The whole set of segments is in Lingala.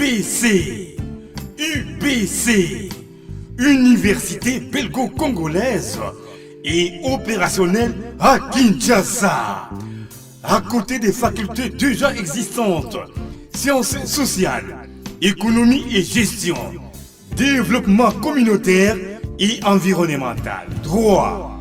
UBC. UBC. Université belgo-congolaise et opérationnelle à Kinshasa. À côté des facultés déjà existantes, sciences sociales, économie et gestion, développement communautaire et environnemental, droit,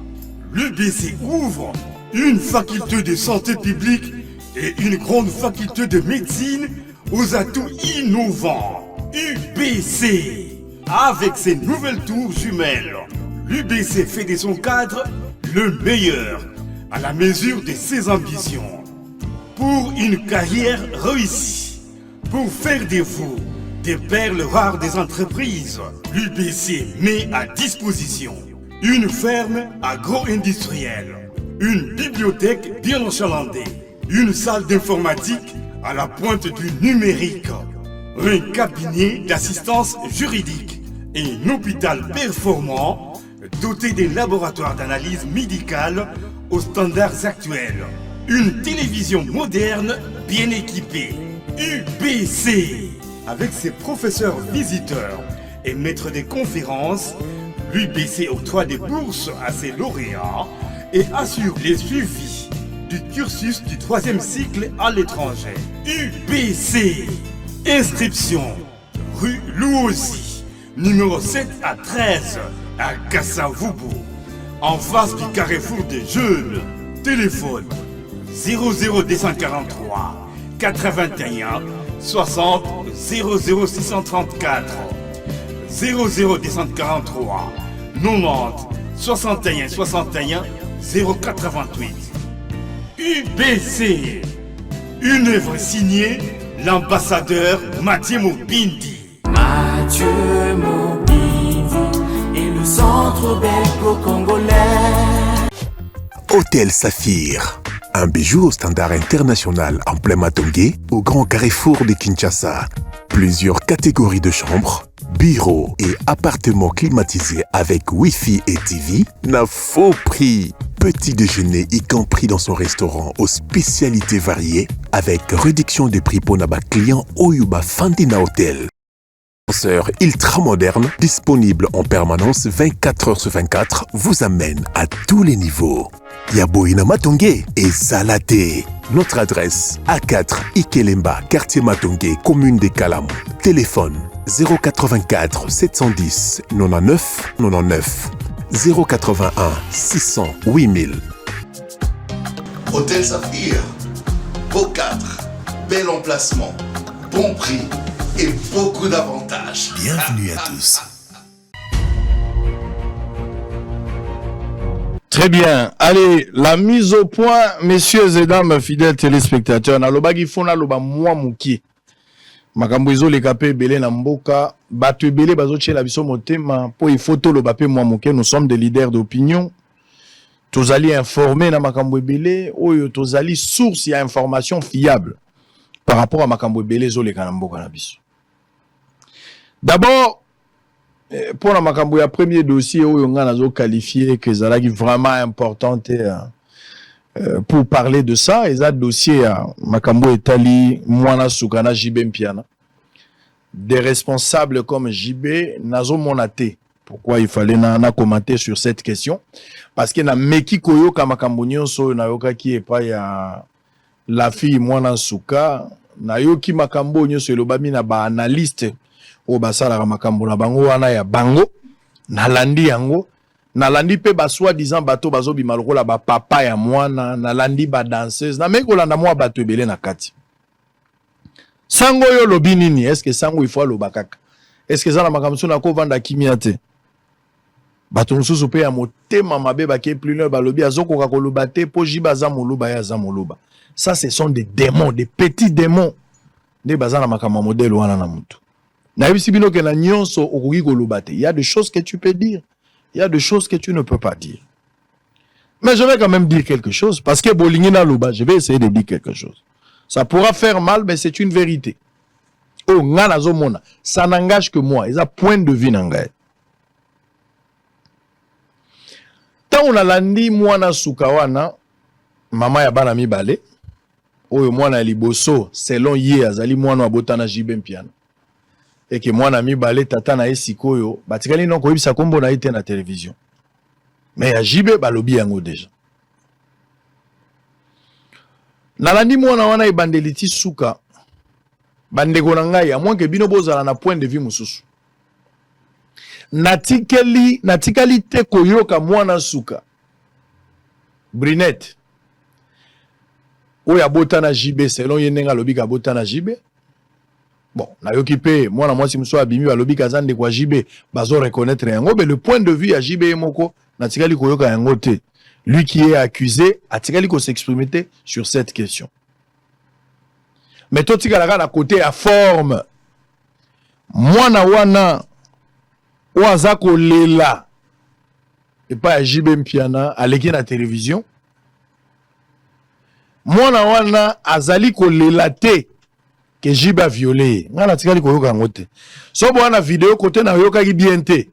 l'UBC ouvre une faculté de santé publique et une grande faculté de médecine aux atouts innovants. UBC. Avec ses nouvelles tours jumelles, l'UBC fait de son cadre le meilleur à la mesure de ses ambitions. Pour une carrière réussie, pour faire de vous des perles rares des entreprises, l'UBC met à disposition une ferme agro-industrielle, une bibliothèque bien enchalandée, une salle d'informatique à la pointe du numérique, un cabinet d'assistance juridique et un hôpital performant doté des laboratoires d'analyse médicale aux standards actuels. Une télévision moderne bien équipée. UBC. Avec ses professeurs visiteurs et maîtres des conférences, l'UBC octroie des bourses à ses lauréats et assure les suivis du cursus du 3e cycle à l'étranger. UBC. Inscription rue Louosi, numéro 7 à 13 à Kassavubu, en face du carrefour des jeunes. Téléphone 00243 81 60 00634 00243 90 61 61 088. UBC. Une œuvre signée l'ambassadeur Mathieu Mobindi. Mathieu Mobindi et le centre belgo-congolais. Hôtel Saphir, un bijou au standard international en plein Matongé, au grand carrefour de Kinshasa. Plusieurs catégories de chambres, bureaux et appartements climatisés avec Wi-Fi et TV, n'a faux prix. Petit déjeuner y compris dans son restaurant aux spécialités variées avec réduction des prix pour naba clients Oyuba Fandina Hotel. Ascenseur ultra moderne, disponible en permanence 24 heures sur 24, vous amène à tous les niveaux. Yaboina Matongé et Salaté. Notre adresse A4 Ikelemba, quartier Matongé, commune des Kalam. Téléphone 084 710 99 99. 081 600 8000. Hôtel Saphir, beau cadre, bel emplacement, bon prix et beaucoup d'avantages. Bienvenue à tous. Très bien. Allez, la mise au point, messieurs et dames, fidèles téléspectateurs. Na loba gifona loba mwa muki. Makambo ezole kapé belé na mboka, bato belé bazoche la biso motema po ifoto loba pe mwa muke. Nous sommes des leaders d'opinion. Tozali informés na makambo belé, oyo tozali source ya information fiable par rapport à makambo belé zole kana mboka na biso. D'abord, pour la makambo ya premier dossier oyo nga nazo qualifié que zalaki vraiment importante pour parler de ça, et ça dossier à makambo etali mwana sukana JB Mpiana. Des responsables comme JB nazo monate. Pourquoi il fallait na commenter sur cette question? Parce que na meki koyo ka makambo nyonso na yoka ki epa ya la fille mwana suka na yoki makambo nyonso elobami na ba analyste o basala makambo na bango wana ya bango nalandi yango nalandi pe ba soi-disant bato bazobima lokola ba papa ya mwana nalandi ba danseuse na mekolanda mwa bato ebele na kati sango yo lobi nini est-ce que sango il faut loba kaka est-ce que ça na makambo na ko vanda kimia te bato mususu pe ya motema mabe ba ke plus loin ba lobi azokoka ko loba te po jiba za moluba ya za moluba. Ça ce sont des démons, des petits démons ne bazana makambo modèle wana na mutu. Il y a des choses que tu peux dire. Il y a des choses que tu ne peux pas dire. Mais je vais quand même dire quelque chose. Parce que Bolingina Luba, je vais essayer de dire quelque chose. Ça pourra faire mal, mais c'est une vérité. Oh, ça n'engage que moi. Il y a point de vue n'engage. Tant on a landi mwana sukawana, maman ya bana mibale, oyo mwana liboso, selon ye azali mwana wa botana JB Mpiana. et que moi ami balé tata na esikoyo batikali non ko yebisa kombo na été na télévision mais ya jibe balobi yango déjà nalandi mwana wana ebandeliti suka bandeko na ngai à moins que bino bozala na point de vue mususu natikali te koyoka mwana suka Brinette oya botana jibe selon yenenga lobika botana jibe. Bon, nayoki pe mwana mwasi muso abimi balobi kazande kwa jibe bazo reconnaître yango mais le point de vue à jibe moko natikali koyoka yango te. Lui qui est accusé atikali ko s'exprimer sur cette question. Mais to tikala na côté à forme mwana wana oaza ko lela et pas jibe mpiana aleki na télévision mwana wana azali ko lela te que jibe a violé ngana tikali ko yoka ngote so bo wana vidéo côté na yoka ki bien te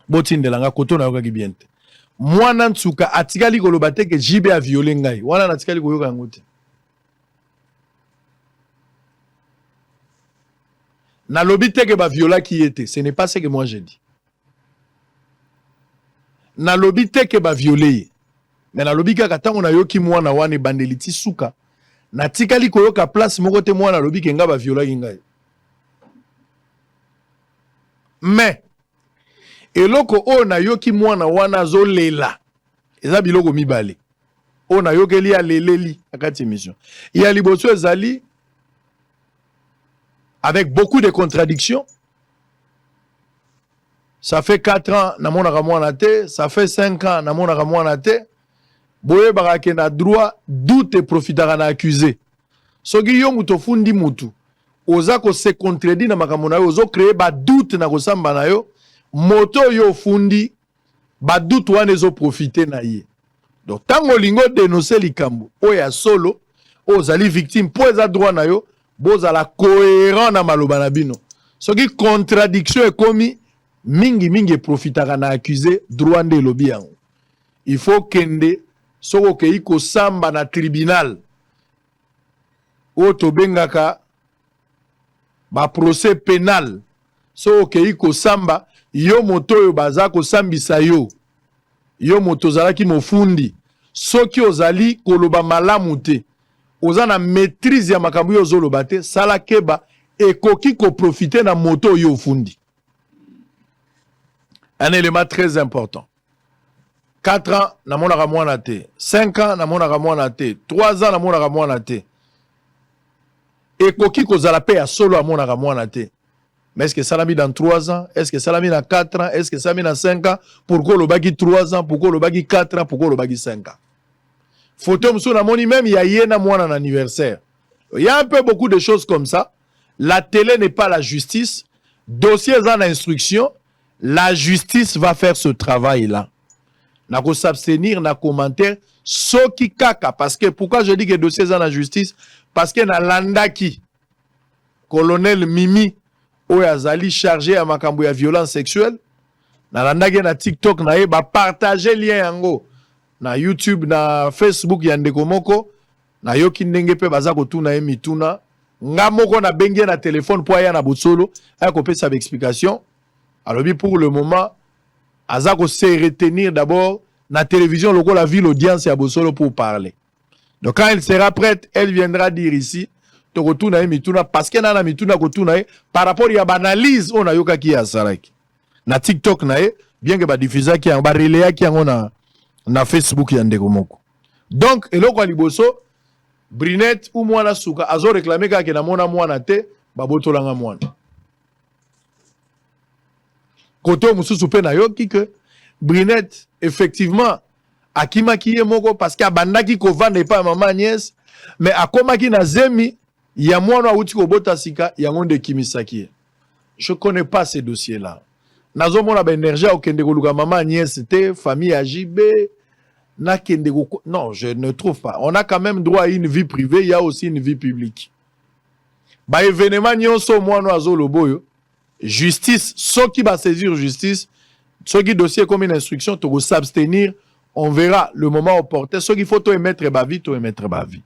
botindela nga côté na yoka ki bien te mwana nsuka atikali ko loba te que jibe a violé ngai wana na tikali ko yoka ngote na lobi te que ba viola qui était ce n'est pas ce que moi j'ai dit na lobi te que ba violé mais na lobi kaka tango na yoki mwana wana bandeliti suka na tikali koyoka place moko te mwana lobi ke nga ba viola ngai mais eloko o na yoki mwana wana zo lela eza biloko mibale o na yokeli ya leleli akati émission ya liboso ezali avec beaucoup de contradictions. Ça fait 4 ans na mona ramwana te, ça fait 5 ans na mona ramwana te. Boye barake na droit doute profitera na accusé. Soki yo muto fundi mutu. Oza ko se contredit na makambo na yo, ozo créer ba doute na kosamba na yo, moto yo fundi ba doute wana ezo profiter na ye. Donc tango lingo dénoncer likambo, oya solo, ozali victime po eza droit na yo. Bozala cohérent na maloba na bino. Soki contradiction ekomi mingi profitaka na accusé droit nde lobi yango. Il faut kende soko kei ko samba na tribunal. O to bengaka ba procès pénal. Soko kei ko samba yo moto yo baza ko sambisa yo. Yo moto zalaki mofundi. Soki ozali koloba malamu te. Oza na maîtrise ya makambu yo zoloba te sala keba ekoki ko profiter na moto yo fundi. Un élément très important. 4 ans na mona ramwana te, 5 ans na mona ramwana te, 3 ans na mona ramwana te. Ekoki ko zala pe ya solo a mona ramwana te. Mais est-ce que ça l'a mis dans 3 ans? Est-ce que ça l'a mis dans 4 ans? Est-ce que ça l'a mis dans 5 ans? Pourquoi le bagi 3 ans? Pourquoi le bagi 4 ans? Pourquoi le bagi 5 ans? Photo msou na moni même il y a yena mwana un anniversaire. Il y a un peu beaucoup de choses comme ça. La télé n'est pas la justice. Dossier en instruction. La justice va faire ce travail-là. N'a ko s'abstenir, n'a commentaire. Soki kaka. Parce que, pourquoi je dis que dossier en la justice? Parce que na landaki. Colonel Mimi. Oyazali chargé à makambo ya violence sexuelle. Na landaki na TikTok na ye. Ba partager lien yango. Na YouTube, na Facebook, yandeko moko, na yoki ndenge pe baza kotuna ye mituna, nga moko na bengi na téléphone po aya na botsolo, aya kopé sa explication. Alors pour le moment, aza ko se retenir d'abord na télévision loko la ville audience ya botsolo pour parler. Donc quand elle sera prête, elle viendra dire ici to kotuna ye mituna parce que na mituna kotuna ye par rapport ya banalise on a yoka ki ya saraki. Na TikTok na ye, bien que ba diffuser ki ba relaya ki ngona na Facebook ya ndeko moko. Donc eloko liboso Brinette ou mwana suka azo réclamer ka na mwana te babotolanga mwana. Koto mususu pe na yoki que Brinette effectivement akimaki ye moko parce que abandaki ko vendre pas maman nièce mais akomaki na zemi ya mwana uti ko bota sika ya ngonde kimisaki. Je connais pas ces dossiers là. Nazo mona ba énergie au kende ko luka maman nièce te famille AJB na kende ko non, je ne trouve pas. On a quand même droit à une vie privée, il y a aussi une vie publique. Ba événement nyonso mwana azo loboyo justice soki ba saisir justice soki dossier comme une instruction to s'abstenir, on verra le moment opportun. Soki faut to émettre ba vie, to émettre ba vie.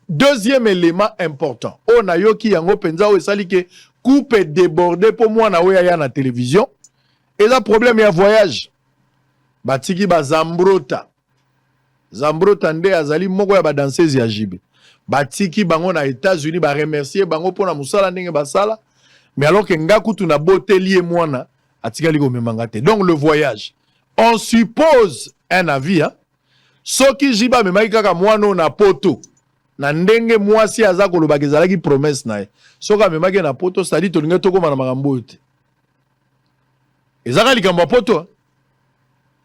Deuxième élément important. On a yo ki yango penza o esali ke coupe débordé pour moi na oya ya na télévision. Et là problème ya voyage. Batiki ba Zambrota. Zambrota nde azali moko ya ba danseuse ya JB. Batiki bango na États-Unis ba remercier bango pona musala ndenge basala. Mais alors que ngaku tu na botelier mwana atikali ko memanga te. Donc le voyage. On suppose un avis hein. Soki jiba memaki kaka mwana na poto. Na ndenge mwasi aza kolobaki ezalaki promesse na ye. Soka memaki na poto sadi tolinga tokoma na makambo te. Ezaka likambo poto.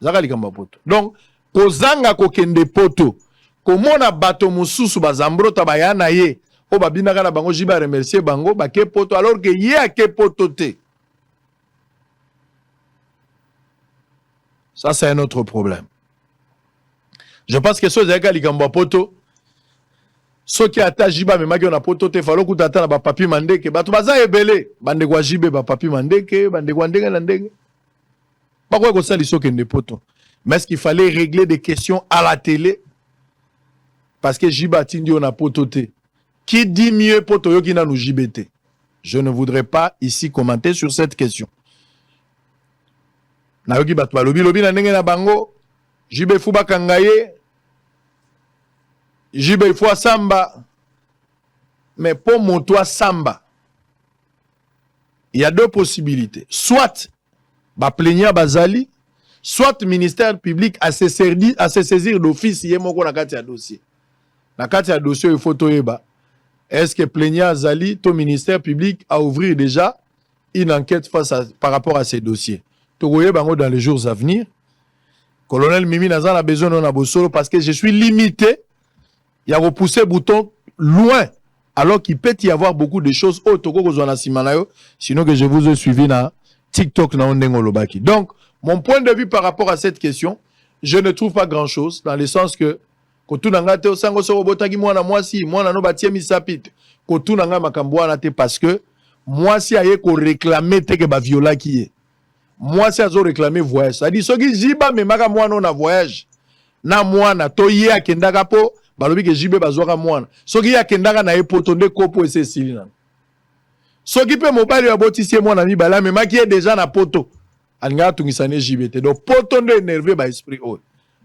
Ezaka likambo poto. Donc kozanga kokende poto. Komona bato mususu bazambrota bayana ye. O babinaka na bango jiba remercier bango bake poto alors que ye ake poto te. Ça c'est un autre problème. Je pense que ce zaka likambo poto. Ce qui ata jiba me maki na poto te falo kutata na ba papi mandeke bato baza ebele bande kwa jibe ba papi mandeke bande kwa ndenge na ndenge bakwa ko sali soke ne poto. Mais est-ce qu'il fallait régler des questions à la télé parce que jiba tindi on a poto te. Qui dit mieux poto yo ki na nou jibete? Je ne voudrais pas ici commenter sur cette question. Na yoki bato lobi na ndenge na bango jibe fuba kangaye jibe il faut samba. Mais pour mon toi samba, il y a deux possibilités. Soit ba plaignant bazali, soit ministère public a se saisir d'office yemoko na kati ya dossier. Na kati ya dossier il faut toyeba. Est-ce que plaignant azali, ton ministère public a ouvert déjà une enquête par rapport à ces dossiers? Togoye bango dans les jours à venir. Colonel Mimi Nazan a besoin d'un abosolo parce que je suis limité. Il y a repoussé le bouton loin, alors qu'il peut y avoir beaucoup de choses sinon que je vous ai suivi dans TikTok. Donc, mon point de vue par rapport à cette question, je ne trouve pas grand-chose, dans le sens que parce que moi, si aye ko réclamer te que ba viola qui est. Moi, si azo réclamer voyage. Ça dit, ce qui jiba me maka moi non na voyage. Na moi na to ye akendaka po balobi ke jibe bazwaka mwana soki ya kendaka na epoto nde kopo ese silina soki pe mobali ya botisie mwana mibala me maki e déjà na poto alinga tungisane jibe te donc poto nde énervé ba esprit o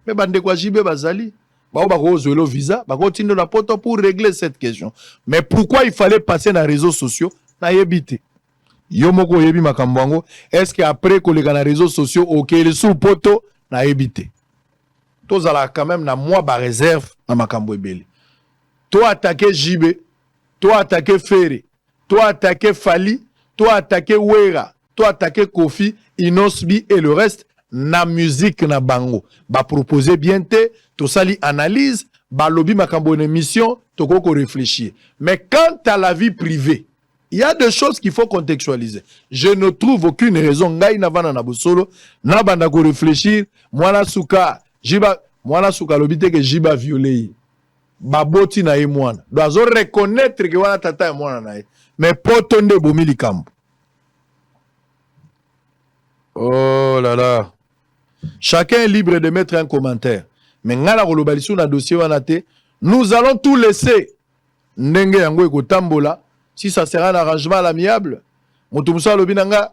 mais bande kwa jibe bazali ba ko zolo visa ba ko tindo na poto pour régler cette question. Mais pourquoi il fallait passer dans les réseaux sociaux na yebite yo moko yebi makambo. Est-ce que après koleka na réseaux sociaux OK le sous poto na yebite tous à la quand même na moi ba réserve na makambo ebele. Toi attaquer JB, toi attaquer Ferré, toi attaquer Fali, toi attaquer Wera, toi attaquer Kofi, Inosbi et le reste na musique na bango. Ba proposer bien te, to sali analyse, ba lobby makambo en émission, to ko réfléchir. Mais quant à la vie privée, il y a des choses qu'il faut contextualiser. Je ne trouve aucune raison ngai na vana na bosolo, na banda ko réfléchir, moi la souka Jiba, mwana suka lobite que jiba violé. Baboti na ye mwana. Doazo reconnaître que wana tata ya mwana na ye. Mais potonde bomili kambo. Oh là là. Chacun est libre de mettre un commentaire. Mais ngala kolobalisu na dossier wana te, nous allons tout laisser. Ndenge yango ekotambola. Si ça sera un arrangement à l'amiable. Mutumusa lobinanga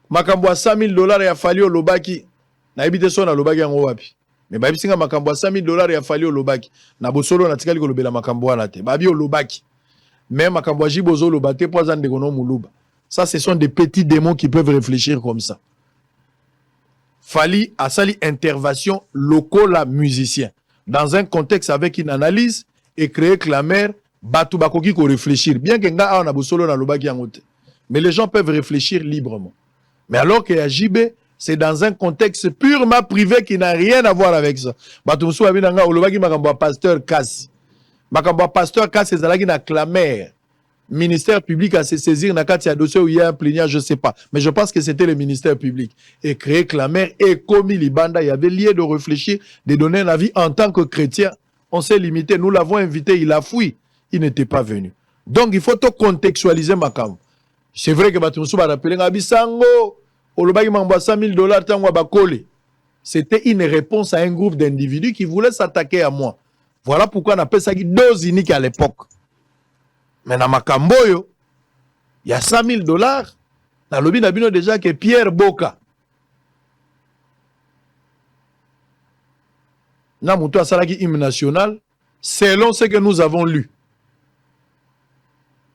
makambo ya $100,000 ya fali olobaki. Na ebite so na lobaki yango wapi. Mais babi singa makambo ya $100,000 ya fali olobaki. Na bosolo na tikali kolobela makambo wana te. Babi olobaki. Même makambo ya jibozo olobate po azande kono muluba. Ça ce sont des petits démons qui peuvent réfléchir comme ça. Fali a sali intervention local musicien dans un contexte avec une analyse et créer clameur batu bakoki ko réfléchir bien que nga a na bosolo na lobaki yango te. Mais les gens peuvent réfléchir librement. Mais alors que ya JB c'est dans un contexte purement privé qui n'a rien à voir avec ça. Batumsu abinanga olobaki makambo pasteur Kassi. Makambo pasteur Kassi ezalaki na clameur. Ministère public a se saisir na kati ya dossier où il y a un plaignant, je sais pas. Mais je pense que c'était le ministère public. Et créer clameur et commis Libanda, il y avait lieu de réfléchir, de donner un avis en tant que chrétien. On s'est limité, nous l'avons invité, il a fui. Il n'était pas venu. Donc il faut tout contextualiser makambo. C'est vrai que Batumsu va rappeler Ngabisango. C'était une réponse à un groupe d'individus qui voulaient s'attaquer à moi. Voilà pourquoi on appelle ça dose unique à l'époque. Mais dans Makamboyo, il y a $100 000. Dans le lobby d'Abino déjà que Pierre Boka. Dans mon toit, ça hymne national, selon ce que nous avons lu.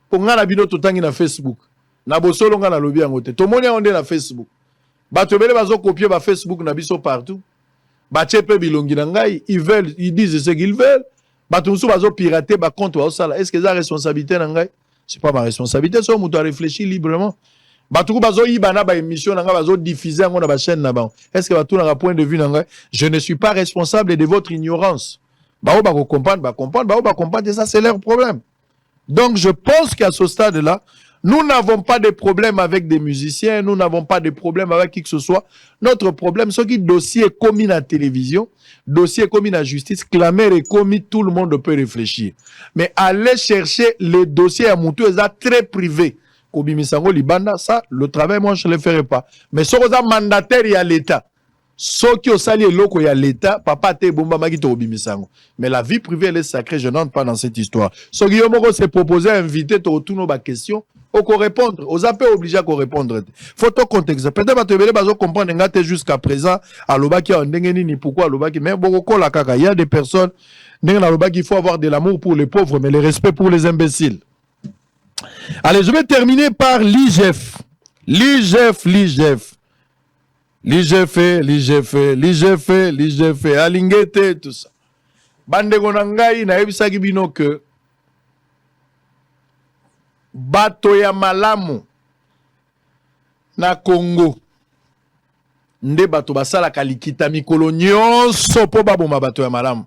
Pour nga na bino totangi na Facebook. Na bosolo nga na lobby angote. To moni onde na Facebook. Ba to bele bazo copier ba Facebook na biso partout. Ba chepe bilongi na ngai, ils disent ce qu'ils veulent. Ba to musu bazo pirater ba compte wa sala. Est-ce que ça responsabilité na ngai? C'est pas ma responsabilité, so mutu a réfléchi librement. Ba to bazo yibana ba émission na nga bazo diffuser ngo na ba chaîne na ba. Est-ce que ba tout na point de vue na ngai? Je ne suis pas responsable de votre ignorance. Ba ba comprendre, ba comprendre, ça c'est leur problème. Donc, je pense qu'à ce stade-là, nous n'avons pas de problème avec des musiciens, nous n'avons pas de problème avec qui que ce soit. Notre problème, c'est que le dossier est commis à la télévision, dossier commis à la justice, clameur est commis, tout le monde peut réfléchir. Mais aller chercher les dossiers à Moutou, c'est très privé. Kobimisango Libanda, ça, le travail, moi, je ne le ferai pas. Mais ce que mandataire, il y a l'État. Ce qui est sali loko ya l'État, papa te bomba maki to obimisango. Mais la vie privée, elle est sacrée, je n'entre pas dans cette histoire. Ce qui Moko s'est proposé à inviter to tout nos questions, au qu'on répondre, aux appels obligés à qu'on répondre. Faut tout contexte. Peut-être que tu vas comprendre ngate jusqu'à présent, à l'obaki en dengeni ni pourquoi à l'obaki, mais beaucoup la kaka. Il y a des personnes, à l'obaki, il faut avoir de l'amour pour les pauvres, mais le respect pour les imbéciles. Allez, je vais terminer par l'IGF. L'IGF, Alingete, tout ça. Bande Gonangai, na ebisaki bino que bato ya malamu na Congo. Nde bato basala kalikita mikolo nyonso po baboma bato ya malamu.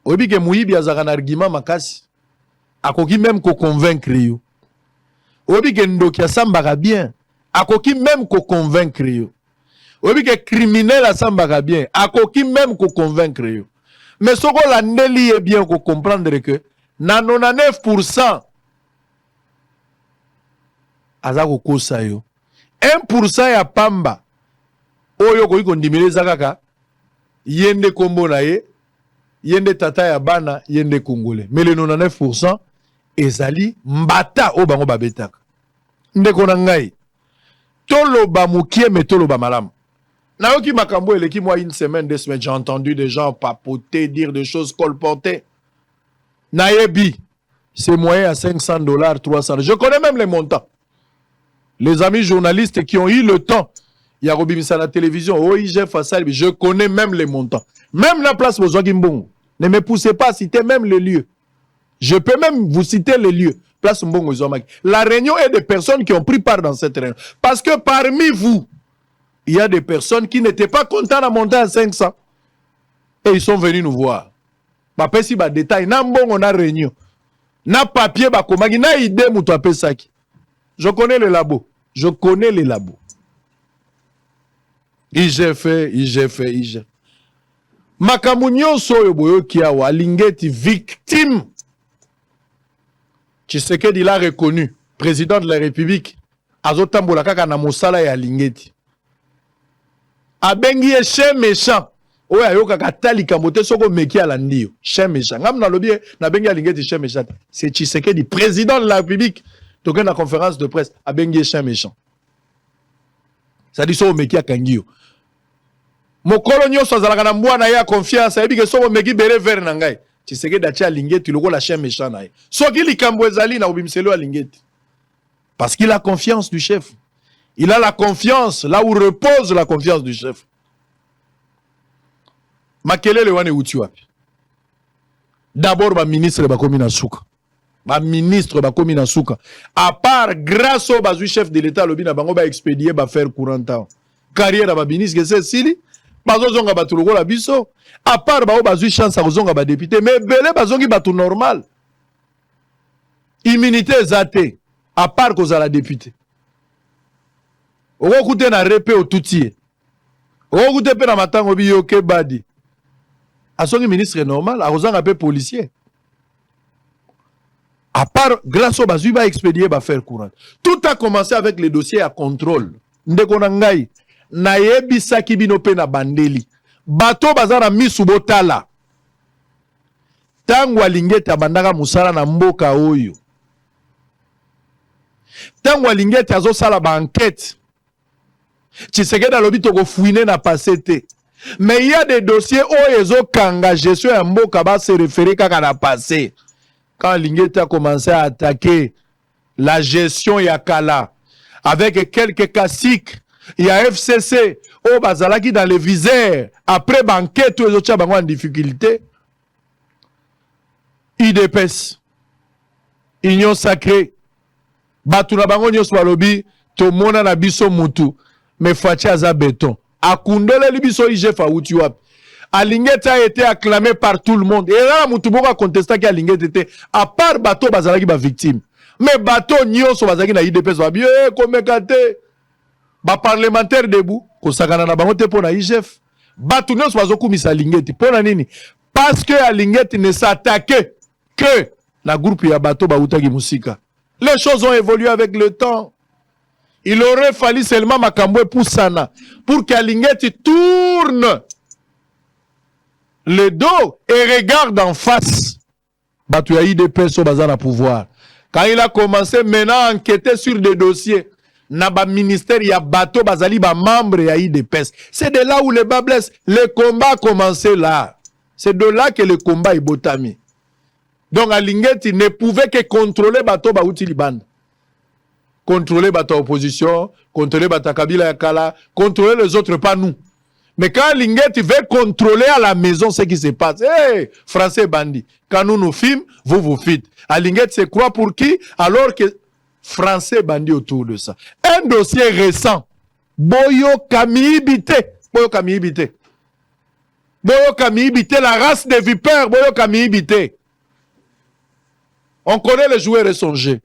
Oyebi ke muyibi azaka na argument makasi. Akoki même ko convaincre yo. Oyebi ke ndoki asambaka bien. Akoki même ko convaincre yo. Oyebi ke criminel asambaka bien. Akoki même ko convaincre yo. Mais soko la ndeli est bien ko comprendre que na 99% azako kosa yo. 1% ya pamba oyo ko ikondimile zakaka yende kombo na ye yende tata ya bana yende congolais. Mais le 99% ezali mbata o bango babetaka. Ndeko na ngai toloba mukie mais toloba malamu. Naoki makambo eleki moi une semaine, 2 semaines, j'ai entendu des gens papoter, dire des choses colporter. Nayebi, c'est moyen à $500, $300. Je connais même les montants. Les amis journalistes qui ont eu le temps, il y a Robimisa à la télévision, OIG Fassal, je connais même les montants. Même la place pour Mbongo. Ne me poussez pas à citer même les lieux. Je peux même vous citer les lieux. Place Mbongo Zomaki. La réunion est des personnes qui ont pris part dans cette réunion. Parce que parmi vous, il y a des personnes qui n'étaient pas contents de monter à 500. Et ils sont venus nous voir. Bah, si bah détail, na Mbongo na réunion. Na papier, bah komagi, na idée moutou apesaki. Je connais les labos. Je connais les labos. IGF. Makamunyo soyo boyo kiawa, Lingeti, victime. Tshisekedi l'a reconnu, président de la République. Azotambola kaka na mosala ya Lingeti. Abengi e chien méchant. Oya yoka katali kambote soko meki ala ndio. Chien méchant. Ngam na lobi na bengi Lingeti chien méchant. C'est Tshisekedi, président de la République. Toke na conférence de presse abengi e chien méchant. Ça dit soko meki akangio. Mokolo nyonso azalaka na mbwana ya confiance ayebi ke soko meki bere vert na ngai. Tshisekedi atia Lingeti loko la chien méchant na ye. Soki likambo ezali na obimiselo ya Lingeti. Parce qu'il a confiance du chef. Il a la confiance là où repose la confiance du chef. Makelele wane uti wapi. D'abord ba ministre ba komi na suka. Ba ministre ba komi na suka. À part grâce au bazui chef de l'état lobi na bango ba expédier ba faire courant temps. Carrière ba ministre c'est sili. Bazo zonga ba tuloko la biso. À part ba bazui chance à zonga ba député mais belé bazongi ba tout normal. Immunité zate. À part cause à la députée. Okoute na repe otutie. Okoute pe na matango bi yoke badi. Asongi ministre normal, a ozanga pe policier. À part grâce au bazui ba expédier ba faire courant. Tout a commencé avec les dossiers à contrôle. Ndeko na ngai na yebisaki bino pe na bandeli. bato bazana misu botala tango alingete abandaka musala na mboka oyo tango alingete azosala ba enquête Tshisekedi alobi toko fouiner na passé te mais il y a des dossiers oyo ezokanga gestion ya mboka ba se référer kaka na passé quand alingete a commencé à attaquer la gestion ya kala avec quelques classiques. Il y a FCC, au Bazalaki dans les visères, après banquet, tous les autres ont en difficulté. IDPS, Union Sacrée, Batuna Bango Nyos Walobi, Tomona na biso mutu, mais Fatia Aza Béton. Akundele Libiso IGF à Outiwap. Alingete a été acclamé par tout le monde. Et là, Moutuboka a contesté qu'Alingete était, à part Bato Bazalaki ba victime. Mais Bato Nyos Bazalaki na IDPS va bien, comme kate. Ba parlementaire debout ko sakana na bango te pona IGF batu nyonso bazokumisa Alingeti pona nini parce que Alingeti ne s'attaquait que la groupe ya bato bautaki musika. Les choses ont évolué avec le temps. Il aurait fallu seulement makambo poussana pour qu'Alingeti tourne le dos et regarde en face batu ya IDPS au bazar à pouvoir. Quand il a commencé maintenant à enquêter sur des dossiers na ba ministère ya bateau bazali ba membre ya IDPS. C'est de là où le bas blesse. Le combat a commencé là. C'est de là que le combat est botami. Donc Alingeti ne pouvait que contrôler bateau ba outi libanda. Contrôler bateau opposition, contrôler bateau Kabila ya Kala, contrôler les autres, pas nous. Mais quand Alingeti veut contrôler à la maison ce qui se passe, hey, français bandit, quand nous filmons, vous faites. Alingeti se croit pour qui? Alors que français bandit autour de ça. Un dossier récent. Boyo Kamibite. Boyo Kamibite. Boyo Kamibite, la race des vipères. Boyo Kamibite. On connaît les joueurs et son jeu.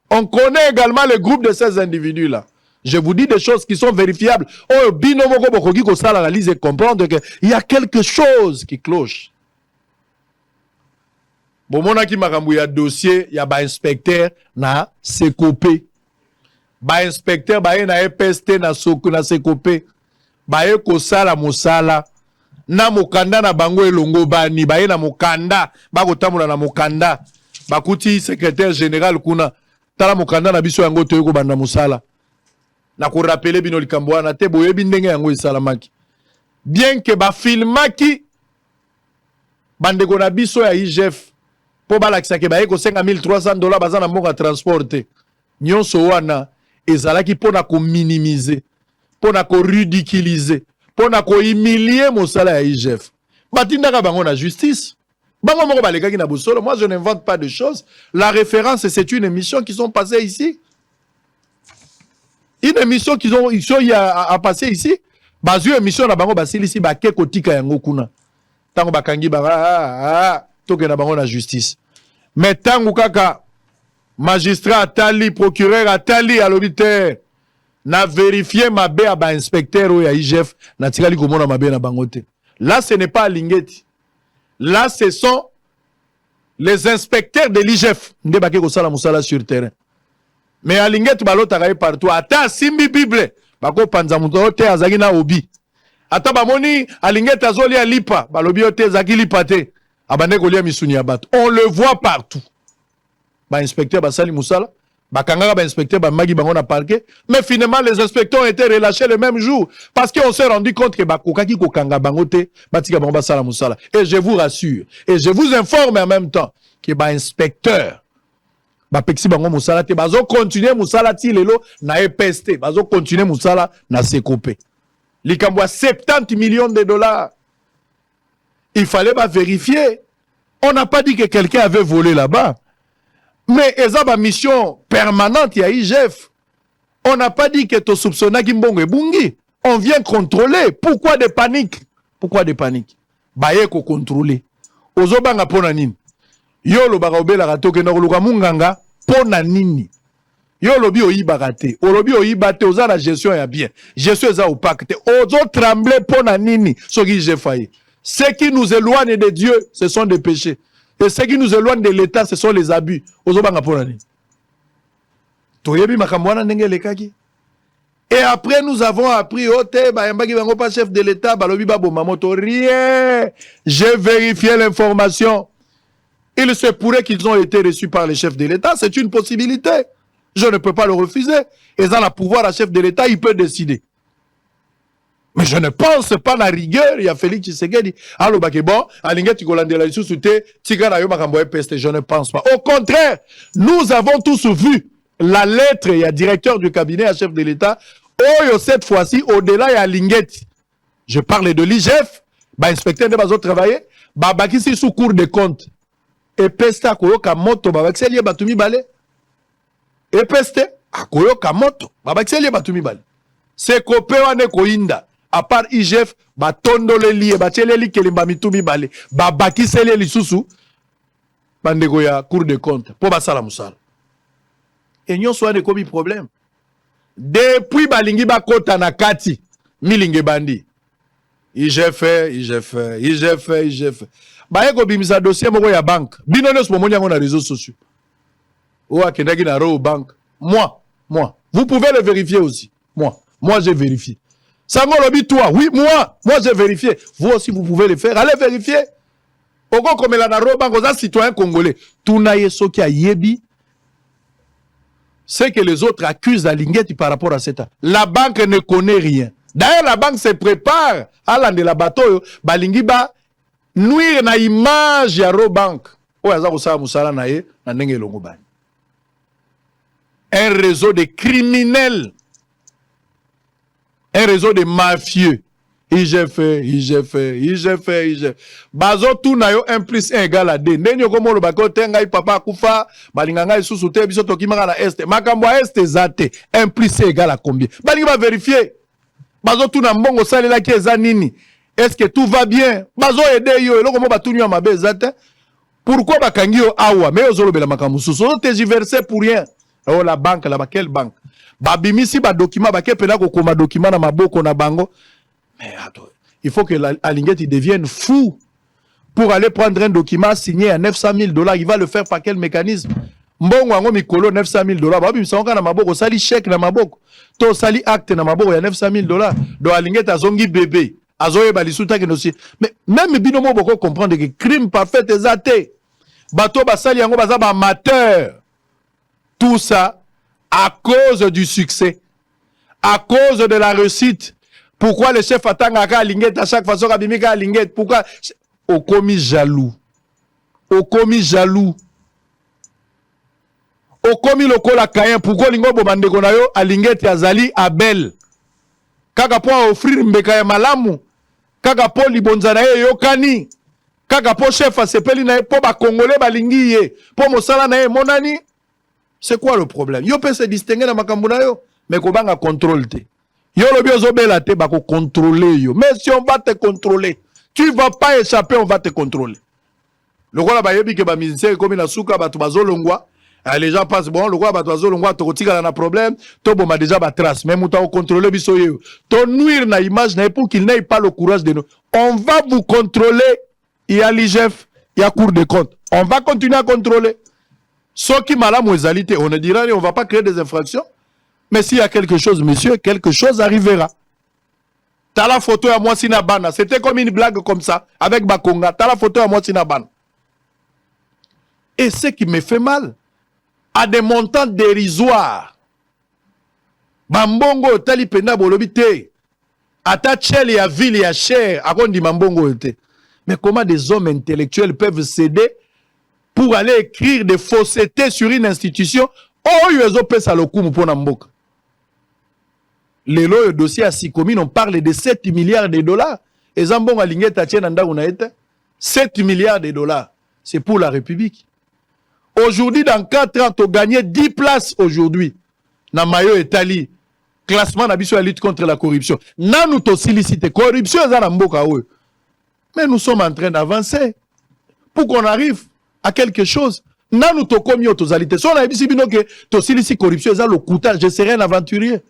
On connaît également le groupe de ces individus-là. Je vous dis des choses qui sont vérifiables. Oh, binomoko bokoki ko sala analyse et comprendre qu'il y a quelque chose qui cloche. Bomona ki makambu ya dossier ya ba inspecteur na Sekopé. Ba inspecteur ba na EPST na soko na Sekopé. Ba ye ko sala mosala na mokanda na bango elongo bani ba ye na mokanda ba ko tamula na mokanda ba kuti secrétaire général kuna tala mokanda na biso yango to ko banda mosala na ko rappeler bino likambo wana te boyebi ndenge yango esalamaki bien que ba filmaki bandeko na biso ya IGF po balakisa ke baye ko $5,300 bazana mboka transporter nyonso wana ezalaki pona ko minimiser pona ko ridiculiser pona ko humilier mosala ya IGF batindaka bango na justice bango moko balekaki na bosolo. Moi je n'invente pas de choses, la référence c'est une émission qui sont passées ici, une émission qu'ils ont à passer ici bazu émission na bango basilisi bake kotika yango kuna tango bakangi ba toke na bango na justice. Mais tango kaka magistrat atali, procureur atali alobite na vérifier mabe à ba inspecteur ou ya IGF na tikali komona mabe na bango te. Là ce n'est pas Alingeti, là ce sont les inspecteurs de l'IGF nde bake ko sala musala sur terrain. Mais Alingeti balotaka partout ata simbi bible bako panza muto te azaki na obi ata bamoni Alingeti azoli alipa balobi ote zaki lipa te abande kolia misuni ya bato. On le voit partout. Ba inspecteur basali musala bakangaka ba inspecteur ba magi bango na parquet, mais finalement les inspecteurs ont été relâchés le même jour parce qu'on s'est rendu compte que bakokaki kokanga bango te batika bango basala musala. Et je vous rassure et je vous informe en même temps que ba inspecteur ba pexi bango musala te bazo continuer musala ti lelo na EPST bazo continuer musala na Sekopé. Likambo 70 millions de dollars. Il fallait pas vérifier. On n'a pas dit que quelqu'un avait volé là-bas. Mais ils ont une mission permanente à IGF. On n'a pas dit que tu soupçonnes Kimbongo et Bungi. On vient contrôler. Pourquoi des paniques? Pourquoi des paniques? Baye ko contrôler. Ozobanga pona nini? Yo lo baraobe la rato ke nokoluka munganga pona nini? Yo lobi oyibaka te. Olobi oyibate oza la gestion ya bien. Gestion eza opaque te. Ozo trembler pona nini? Soki IGF faye. Ce qui nous éloigne de Dieu, ce sont des péchés. Et ce qui nous éloigne de l'État, ce sont les abus. Ozobanga pona nini? Toyebi makamwana ndenge lekaki. Et après, nous avons appris, oh, pas chef de l'État, rien. J'ai vérifié l'information. Il se pourrait qu'ils ont été reçus par les chefs de l'État. C'est une possibilité. Je ne peux pas le refuser. Ils ont le pouvoir à chef de l'État, il peut décider. Mais je ne pense pas à la rigueur. Il y a Félix Tshisekedi. Alors, bon, je ne pense pas. Au contraire, nous avons tous vu la lettre, il y a directeur du cabinet à chef de l'État. Oh, cette fois-ci, au-delà, il y a Lingeti. Je parle de l'IGF. Inspecteur de Bazo travailler. Bakisi sous cours de compte. Et peste à Koyoka Moto. Babaxeli Batumi Bale. Et peste à Koyoka Moto. Babaxeli Batumi Bale. C'est Kopewane Koinda. À part IGF, Batondo le lie. Bachele li kelimba mitumi Bale. Babakiseli li susu. Bandegoya cours de compte. Pour Basala Moussala. Et nous avons des problèmes. Depuis Balingi Bakota Nakati, Milinge Bandi. IGF. Bayeko bimisa dossier moko ya banque. Binono ce moment on a réseaux sociaux. Ou a kendaki na ro banque. Moi. Vous pouvez le vérifier aussi. Moi j'ai vérifié. Sango lobi toi. Oui, moi j'ai vérifié. Vous aussi vous pouvez le faire. Allez vérifier. Oko komela na ro banque aux citoyens congolais. Tunaye soki a yebi. C'est que les autres accusent la Lingeti par rapport à cette. La banque ne connaît rien. D'ailleurs, la banque se prépare à l'an de la bateau. Balingi ba nuire na image ya Robank. Un réseau de criminels. Un réseau de mafieux. IGF. Bazo tout na yo 1 + 1 égale à 2. Nenyo komo lo bako tenga papa kufa, balinganga isusu te biso tokimaka na est. Makambo a est zate. 1 + 1 égale à combien? Balingi va vérifier. Bazo tout na mbongo salela ki eza nini? Est-ce que tout va bien? Bazo aider yo eloko mo batunu ya mabe zate. Pourquoi bakangi yo awa? Mais ozolo bela makambo susu. On te versé pour rien. Oh la banque là, quelle banque? Babimisi ba document ba kepela ko koma document na maboko na bango. Mais attends, il faut que Lingeti devienne fou pour aller prendre un document signé à $900,000. Il va le faire par quel mécanisme? Mbongo ango mikolo $900,000. Babi msonga na maboko sali chèque na maboko. To sali acte na maboko ya $900,000. Do Lingeti azongi bébé. Azoye balisuta ke nosi. Mais même binomo boko comprendre que crime parfait ezate. Bato basali yango baza ba amateur. Tout ça à cause du succès. À cause de la réussite. Pourquoi le chef attend à Lingeti à chaque façon à Bimika Lingeti? Pourquoi? Au commis jaloux. Au commis jaloux. Au commis lokola kayen. Pourquoi Lingo Bobande Konayo à Lingeti Azali Abel? Kaka po offrir mbeka ya malamu. Kaka po libonzana yokani. Kaka po chef asepeli na po ba Congolais balingi ye. Po mosala na ye monani. C'est quoi le problème? Yo peut se distinguer na makambo na yo. Mais ko banga contrôle te. Yo le biozo bela te bako contrôler yo. Mais si on va te contrôler, tu vas pas échapper, on va te contrôler. Le roi ba yebi ke ba musicien comme na suka ba to bazolongwa. Les gens pensent bon, le roi ba to bazolongwa to kotika na problème, to boma déjà ba trace, même muta contrôler biso yo. To nuire na image na pour qu'il n'ait pas le courage de nous. On va vous contrôler. Il y a l'IGF, il y a Cour des comptes. On va continuer à contrôler. Ceux qui malamu ezalité, on ne dira rien, on va pas créer des infractions. Mais s'il y a quelque chose, monsieur, quelque chose arrivera. T'as la photo à moi Sinabana. C'était comme une blague comme ça, avec Bakonga. T'as la photo à moi Sinabana. Et ce qui me fait mal, à des montants dérisoires. Bambongo, tali penda bolobite. Ata tchel ya ville ya cher, akondi mambongo ete. Mais comment des hommes intellectuels peuvent céder pour aller écrire des faussetés sur une institution? Oh, ils ont payé ça le coup pour Namboka. Les lois, le dossier à 6 communes, on parle de 7 milliards de dollars. Et Zambon a ligné Tatien Nanda Unaete. 7 milliards de dollars. C'est pour la République. Aujourd'hui, dans 4 ans, tu as gagné 10 places aujourd'hui. Dans Mayo et Tali. Classement d'habitude à la lutte contre la corruption. Nan nous t'os sollicité. Corruption, c'est un Mboka. Mais nous sommes en train d'avancer. Pour qu'on arrive à quelque chose. Nan nous t'os commis aux alité. Si on a dit que t'os sollicité corruption, c'est le coûtage. Je serai un aventurier.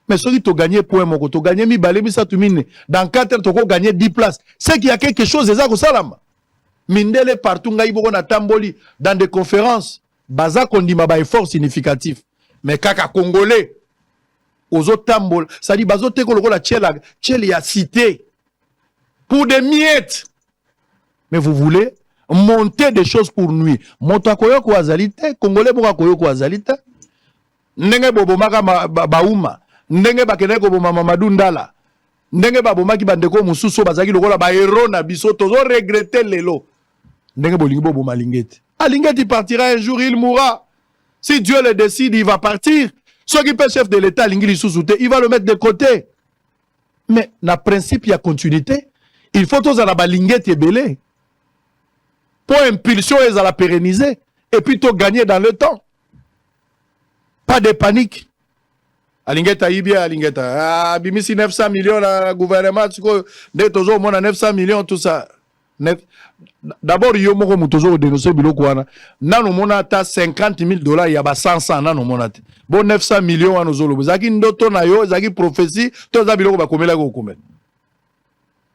Mais ceux qui ont gagné point, tu as gagné mi balé, mi satumine. Dans 4 ans, tu as gagné 10 places. C'est qu'il y a quelque chose, c'est ça que ça là. Mindele partout, na tamboli, dans des conférences. Baza qu'on dit ma effort significatif. Mais kaka congolais. aux autres ça dit bazote ko la tchel ya cité pour des miettes. Mais vous voulez monter des choses pour nuire. Moto koyoko azalite, Congolais boka koyoko azalite. Ndenge bobo maka bauma, ndenge bakene ko boma Mamadou Ndala. Ndenge babomaki bandeko mususu bazaki lokola ba héros na biso tozo regretter lelo. Ndenge bolingi bobo malingeti. Alingeti partira un jour, il mourra. Si Dieu le décide, il va partir. Ceux qui peut chef de l'État, il va le mettre de côté. Mais, dans le principe, il y a continuité. Il faut tous la balingette et belé. Pour impulsion, ils la pérenniser. Et puis, tout gagner dans le temps. Pas de panique. Alingette Aïbia, Alingette. Ah, bimisi 900 millions, le gouvernement, tu sais, dès toujours, on a 900 millions, tout ça. D'abord, il y a un peu dénoncé biloko wana. Nano mona ta 50 000 $, il y a 500 nano mona. Bon 900 millions à nos olo. Zaki ndoto na yo, zaki prophétie, to za biloko ba komela ko komela.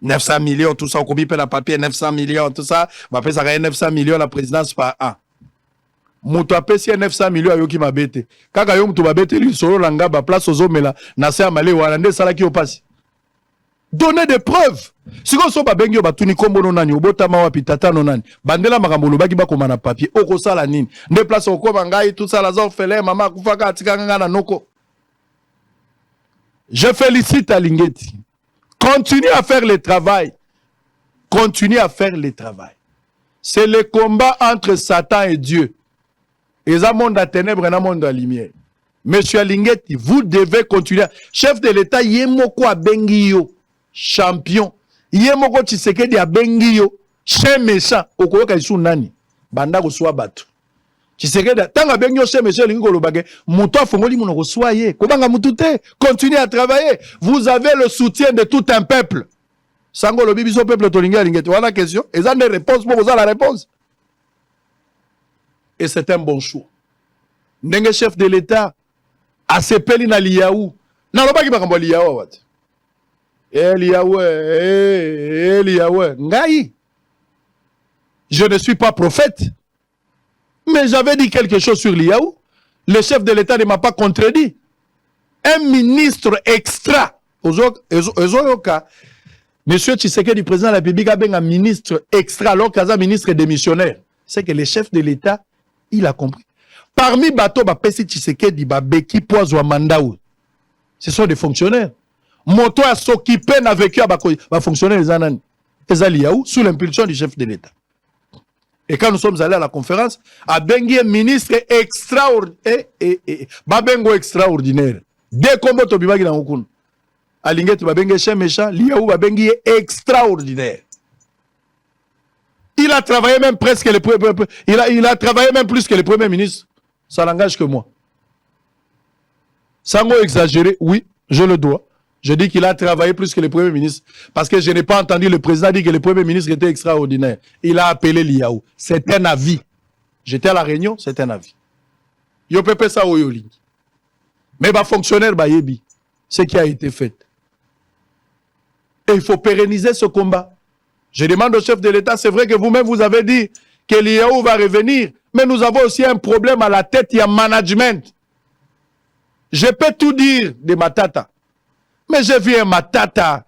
900 millions tout ça, on combien la papier 900 millions tout ça, va faire ça 900 millions la présidence par an. Moto apesi 900 millions ayo ki mabete. Kaka yo muto babete li solo langa ba place ozomela na se amale wana nde sala ki opasi. Donner des preuves. Si on soba bengyo batuni kombo no nani obotama wapi tata no nani bandela makambo lobaki bakoma na papier oko sala nini nde place okoma ngai tout ça la orphelin mama kufaka atika ngana noko. Je félicite Alingeti. Continue à faire le travail. Continue à faire le travail. C'est le combat entre Satan et Dieu. Et ça monde à ténèbres et un monde à lumière. Monsieur Alingeti, vous devez continuer. Chef de l'État, yemoko abengiyo. Champion. Yemoko Tshisekedi abengiyo. Chien méchant. Okoyoka isu nani. Banda koswa batu. Tshisekedi, tanga bengiyo chien méchant, lingo lobage. Mouto fongoli mono koswa ye. Kobanga mutute. Continuez à travailler. Vous avez le soutien de tout un peuple. Sango lobi biso peuple tolinga Alingeti. Voilà la question. Et ça des réponses pour vous la réponse. Et c'est un bon choix. Ndenge chef de l'État a sepeli na liyaou. Na lobaki bakambo liyaou wat. Eliaoué, Ngaï. Je ne suis pas prophète. Mais j'avais dit quelque chose sur Liaou. Le chef de l'État ne m'a pas contredit. Un ministre extra. Monsieur Tshisekedi, président de la République, a un ministre extra, alors qu'il y a un ministre démissionnaire. C'est que le chef de l'État, il a compris. Parmi Bato, Bapesi Tshisekedi, Beki, Poizo, Mandaou, ce sont des fonctionnaires. Moto a s'occupé avec eux, va fonctionner les années. Sous l'impulsion du chef de l'État. Et quand nous sommes allés à la conférence, à Bengi, ministre extraordinaire. Babengo extraordinaire. Dès qu'on va Tobibagi dans Okun. À Linguet, Babengi chien méchant, Liaou Babengi extraordinaire. Il a travaillé même presque il a travaillé même plus que le premier ministre. Ça n'engage que moi. Sans exagérer, oui, je le dois. Je dis qu'il a travaillé plus que le Premier ministre. Parce que je n'ai pas entendu le président dire que le Premier ministre était extraordinaire. Il a appelé Liaou. C'est un avis. J'étais à la réunion, c'est un avis. Yo pepe sa oyoli. Mais bah fonctionnaire bah yebi. Ce qui a été fait. Et il faut pérenniser ce combat. Je demande au chef de l'État, c'est vrai que vous-même vous avez dit que Liaou va revenir. Mais nous avons aussi un problème à la tête, il y a management. Je peux tout dire de Matata. Mais j'ai vu un Matata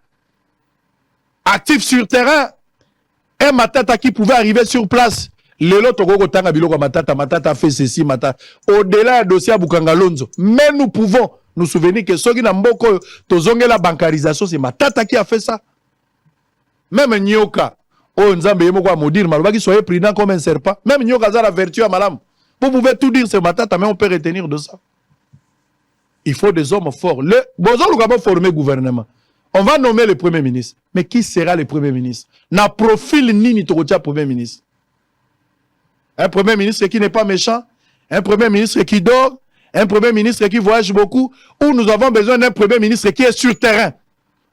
actif sur terrain. Un Matata qui pouvait arriver sur place. Lelo Togo Tanga Biloko Matata, Matata fait ceci, Matata. Au-delà du dossier à Bukangalonzo. Mais nous pouvons nous souvenir que ceux qui n'ont pas tozonge la bancarisation, c'est Matata qui a fait ça. Même Nyoka. Oh, Nzambe Yemoko Modir, Malobaki, soyez prudent comme un serpent. Même Nyoka a la vertu à Malam. Vous pouvez tout dire, c'est Matata, mais on peut retenir de ça. Il faut des hommes forts. Bonjour, nous avons formé le gouvernement. On va nommer le Premier ministre. Mais qui sera le Premier ministre? N'a profil ni Torotia Premier ministre. Un Premier ministre qui n'est pas méchant, un Premier ministre qui dort, un Premier ministre qui voyage beaucoup, ou nous avons besoin d'un Premier ministre qui est sur terrain.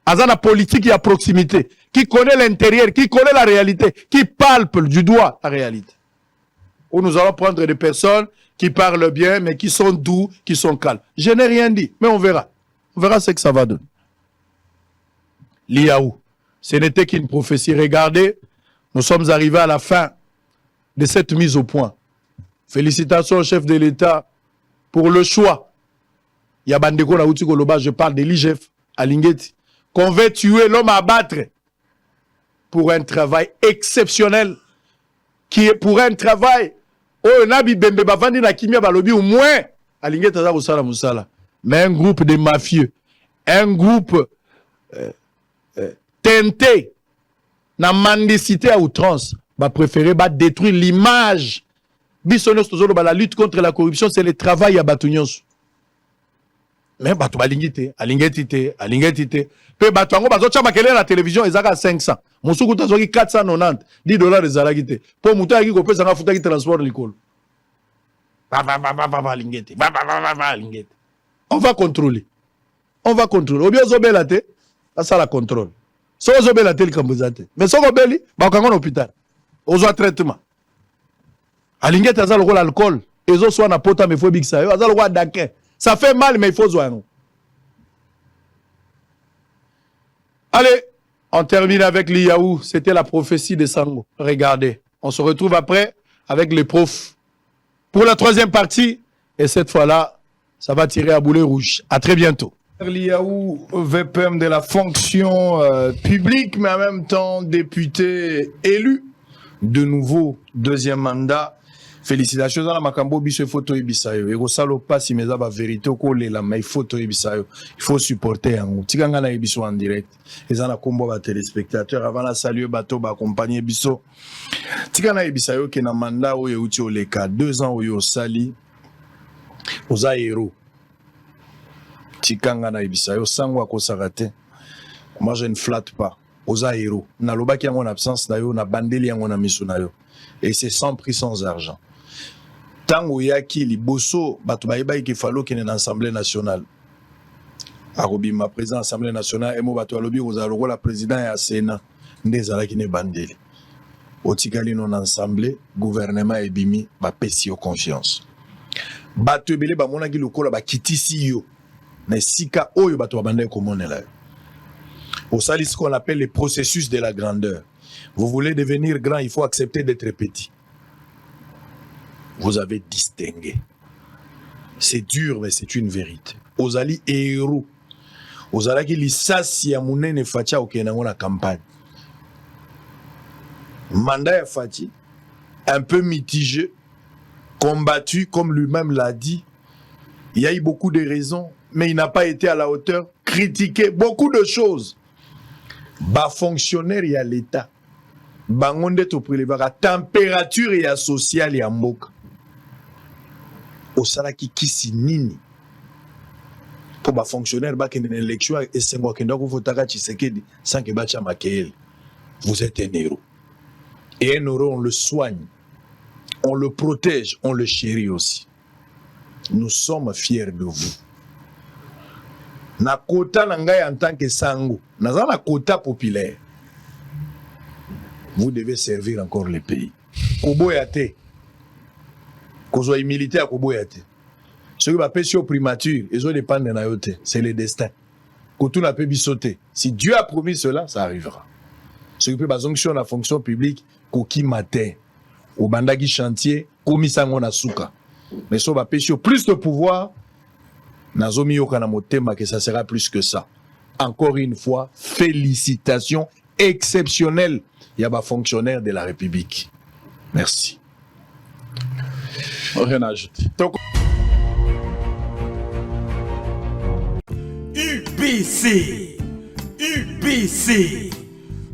Dans la politique et à proximité, qui connaît l'intérieur, qui connaît la réalité, qui palpe du doigt la réalité. Ou nous allons prendre des personnes qui parlent bien, mais qui sont doux, qui sont calmes. Je n'ai rien dit, mais on verra. On verra ce que ça va donner. Liaou, ce n'était qu'une prophétie. Regardez, nous sommes arrivés à la fin de cette mise au point. Félicitations au chef de l'État pour le choix Yabandeko na uti koloba, je parle de l'IGF à Lingeti. Qu'on veut tuer l'homme à abattre pour un travail exceptionnel, qui est pour un travail, oh, nabi bembe bavandi na kimia balobi au moins, à Lingeti aza kosala musala. Mais un groupe de mafieux, un groupe teinté, na mendicité à outrance, va préférer détruire l'image. La lutte contre la corruption, c'est le travail à Batounyons. Mais Batou Balingite, Alingete. Pe Batouango, Bazocha Makele la télévision, ils ont 500. Monsoukou Tazoki 490, $10 de Zaragite. Pour Mouta qui peut s'en foutre qui transport l'école. On va contrôler. Au bien, Zobelate, ça la contrôle. So Zobelate, le Kambozate. Mais so Zobeli, Bakangon hôpital. Aux traitement. Alingete a le rôle alcool. Et autres soit na pota mais faut big ça. A le rôle daquin. Ça fait mal mais il faut soigner. Allez, on termine avec l'Iyaou. C'était la prophétie de Sango. Regardez. On se retrouve après avec les profs pour la troisième partie. Et cette fois-là, ça va tirer à boulet rouge. À très bientôt. L'Iyaou, VPM de la fonction publique, mais en même temps député élu. De nouveau, deuxième mandat. Félicitations à la Makambo Biso photo Ibisayo. Et Rosalo passe mais ça va vérité au coller la mais photo Ibisayo. Il faut supporter en Tiganga na Ibiso en direct. Et ça na combo ba téléspectateurs avant la saluer bateau ba accompagner Biso. Tiganga Ibisayo qui na mandat au yeuti au leka 2 ans au yo sali. Oza héros. Tiganga na Ibisayo sangwa ko sarate. Moi je ne flatte pas. Oza héros. Na loba ki en absence na yo na bandeli en na misu na yo. Et c'est sans prix sans argent. Tango yaki liboso bato bayiba ki falo ki na Assemblée nationale. Arobi ma président Assemblée nationale emo bato alobi ozalo la président ya Sénat ndezala ki ne bandeli. Otikali non Assemblée gouvernement ebimi ba pesi yo confiance. Bato ebele ba mona ki lokola ba kitisi yo. Na sika oyo bato babande ko monela. Au salis ce qu'on appelle le processus de la grandeur. Vous voulez devenir grand, il faut accepter d'être petit. Vous avez distingué. C'est dur, mais c'est une vérité. Ozali héros. Ozala ki lisasi ya munene facha okenango na campagne. Mandat ya Fati, un peu mitigé, combattu, comme lui-même l'a dit. Il y a eu beaucoup de raisons, mais il n'a pas été à la hauteur. Critiqué beaucoup de choses. Bas fonctionnaire, il y a l'État. Bangonde to prélevera température et sociale ya mboka. Osala ki kisi nini. Pour ba fonctionnaire ba kende élection et c'est moi qui ndako votaka Tshisekedi sans que bacha Makéel. Vous êtes un héros. Et un héros on le soigne. On le protège, on le chérit aussi. Nous sommes fiers de vous. Na quota ngai en tant que Sango, na na quota populaire. Vous devez servir encore le pays. Koboyate. Kozoa militaire Koboyate. Ce qui va passer au primature, ils ont dépendre de nayote. C'est le destin. Kotou n'a pas sauter. Si Dieu a promis cela, ça arrivera. Ce qui peut bazonction la fonction publique, koki matin. Au bandagi chantier, komisango na suka. Mais ça va passer plus de pouvoir. Nazomi yokana motema que ça sera plus que ça. Encore une fois, félicitations exceptionnelles. Il y a des fonctionnaires de la République. Merci. Rien à ajouter. UBC,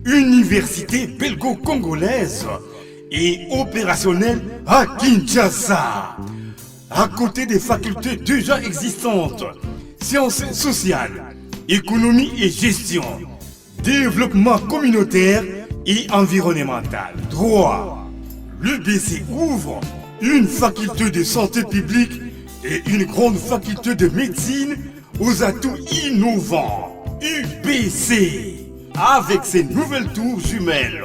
Université belgo-congolaise et opérationnelle à Kinshasa. À côté des facultés déjà existantes, sciences sociales, économie et gestion, développement communautaire et environnemental, droit, l'UBC ouvre une faculté de santé publique et une grande faculté de médecine aux atouts innovants. UBC, avec ses nouvelles tours jumelles,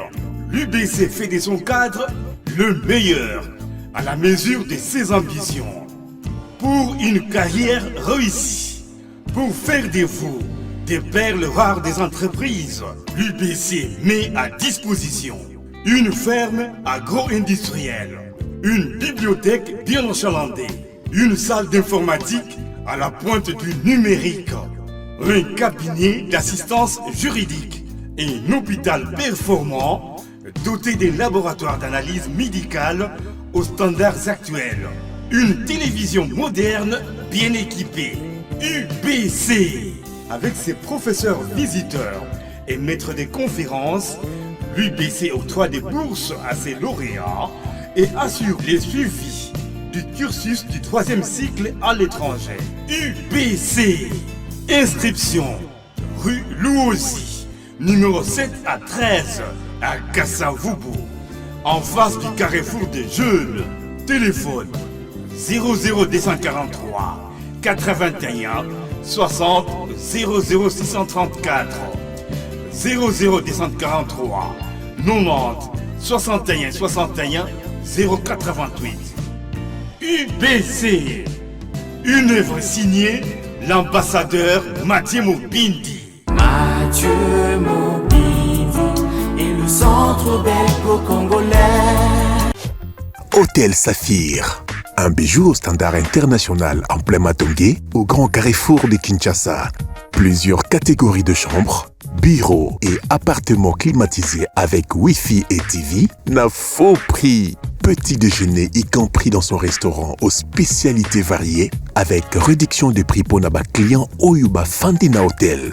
l'UBC fait de son cadre le meilleur à la mesure de ses ambitions. Pour une carrière réussie, pour faire de vous des perles rares des entreprises, l'UBC met à disposition une ferme agro-industrielle, une bibliothèque bien enchalandée, une salle d'informatique à la pointe du numérique, un cabinet d'assistance juridique et un hôpital performant doté des laboratoires d'analyse médicale aux standards actuels. Une télévision moderne bien équipée, UBC, avec ses professeurs visiteurs et maîtres des conférences, l'UBC octroie des bourses à ses lauréats et assure les suivis du cursus du 3e cycle à l'étranger. UBC, inscription, rue Louosi, numéro 7 à 13, à Kassavoubou, en face du carrefour des jeunes. Téléphone 00243 81 60 00634 00243 90 61 61 088. UBC, une œuvre signée l'ambassadeur Mathieu Mobindi. Mathieu Mobindi et le centre belgo-congolais. Hôtel Saphir, un bijou au standard international en plein Matongé, au grand carrefour de Kinshasa. Plusieurs catégories de chambres, bureaux et appartements climatisés avec Wi-Fi et TV, n'a faux prix. Petit déjeuner y compris dans son restaurant aux spécialités variées, avec réduction de prix pour nos clients Oyuba Fandina Hotel.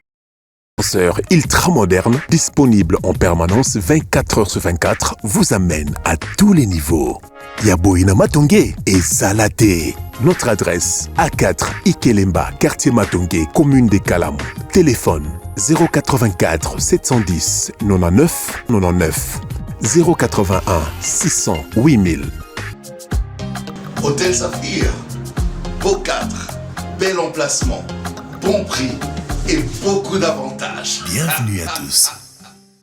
Ascenseur ultra moderne, disponible en permanence 24 heures sur 24, vous amène à tous les niveaux. Yaboina Matongé et Salaté. Notre adresse A4 Ikelemba, quartier Matongé, commune de Kalam. Téléphone 084 710 99 99 081 600 8000. Hôtel Saphir, beau cadre, bel emplacement, bon prix et beaucoup d'avantages. Bienvenue à tous.